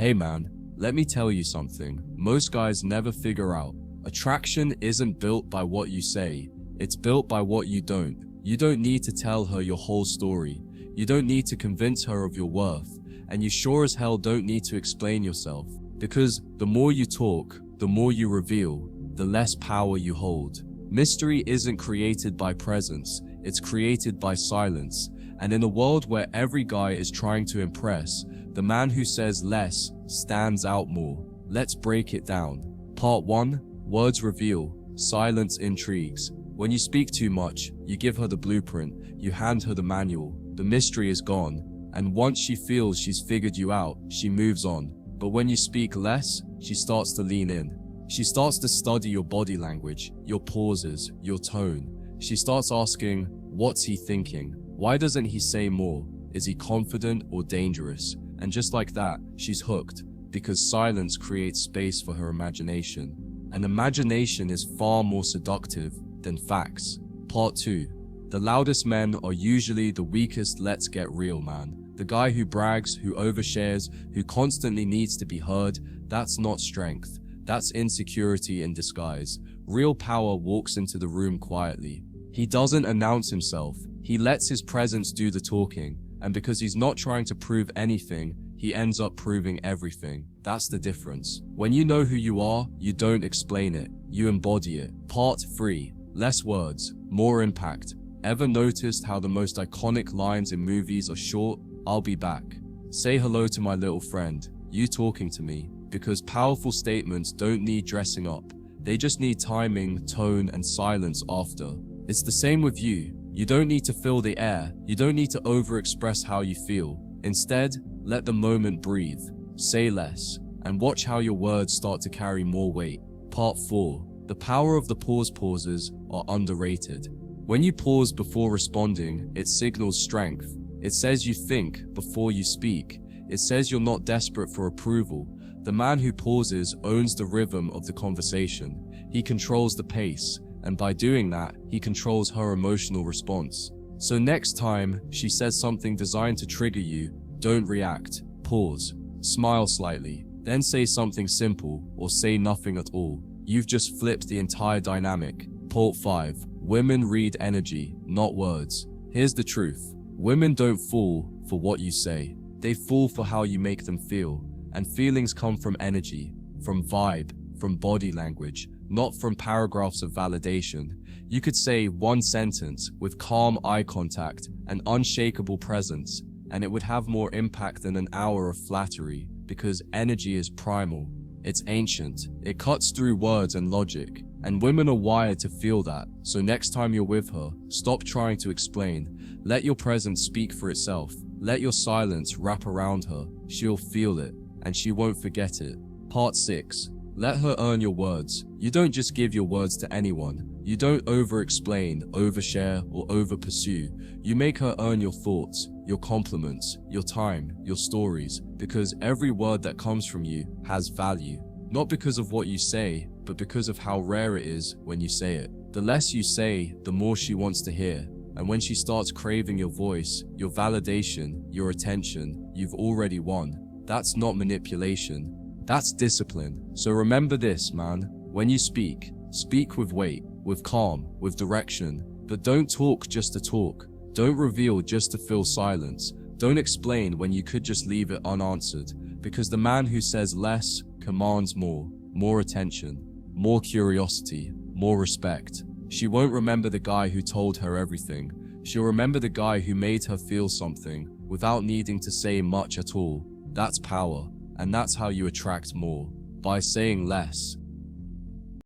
Hey man, let me tell you something. Most guys never figure out. Attraction isn't built by what you say. It's built by what you don't. You don't need to tell her your whole story. You don't need to convince her of your worth. And you sure as hell don't need to explain yourself. Because the more you talk, the more you reveal, the less power you hold. Mystery isn't created by presence. It's created by silence. And in a world where every guy is trying to impress, the man who says less stands out more. Let's break it down. Part 1. Words reveal, silence intrigues. When you speak too much, you give her the blueprint, you hand her the manual, the mystery is gone, and once she feels she's figured you out, she moves on. But when you speak less, she starts to lean in. She starts to study your body language, your pauses, your tone. She starts asking, what's he thinking? Why doesn't he say more? Is he confident or dangerous? And just like that, she's hooked, because silence creates space for her imagination. And imagination is far more seductive than facts. Part 2. The loudest men are usually the weakest. Let's get real, man. The guy who brags, who overshares, who constantly needs to be heard, that's not strength. That's insecurity in disguise. Real power walks into the room quietly. He doesn't announce himself. He lets his presence do the talking. And because he's not trying to prove anything, he ends up proving everything. That's the difference. When you know who you are, you don't explain it. You embody it. Part 3. Less words, more impact. Ever noticed how the most iconic lines in movies are short? I'll be back. Say hello to my little friend. You talking to me. Because powerful statements don't need dressing up. They just need timing, tone, and silence after. It's the same with you. You don't need to fill the air. You don't need to overexpress how you feel. Instead, let the moment breathe. Say less, and watch how your words start to carry more weight. Part 4. The power of the pauses are underrated. When you pause before responding, it signals strength. It says you think before you speak. It says you're not desperate for approval. The man who pauses owns the rhythm of the conversation. He controls the pace. And by doing that, he controls her emotional response. So next time she says something designed to trigger you, don't react. Pause. Smile slightly. Then say something simple, or say nothing at all. You've just flipped the entire dynamic. Part 5. Women read energy, not words. Here's the truth. Women don't fall for what you say. They fall for how you make them feel. And feelings come from energy, from vibe, from body language, not from paragraphs of validation. You could say one sentence with calm eye contact and unshakable presence, and it would have more impact than an hour of flattery, because energy is primal. It's ancient. It cuts through words and logic, and women are wired to feel that. So next time you're with her, stop trying to explain. Let your presence speak for itself. Let your silence wrap around her. She'll feel it, and she won't forget it. Part 6. Let her earn your words. You don't just give your words to anyone. You don't over-explain, overshare, or over-pursue. You make her earn your thoughts, your compliments, your time, your stories, because every word that comes from you has value. Not because of what you say, but because of how rare it is when you say it. The less you say, the more she wants to hear. And when she starts craving your voice, your validation, your attention, you've already won. That's not manipulation. That's discipline. So remember this, man. When you speak, speak with weight, with calm, with direction. But don't talk just to talk. Don't reveal just to fill silence. Don't explain when you could just leave it unanswered. Because the man who says less commands more attention, more curiosity, more respect. She won't remember the guy who told her everything. She'll remember the guy who made her feel something without needing to say much at all. That's power. And that's how you attract more, by saying less.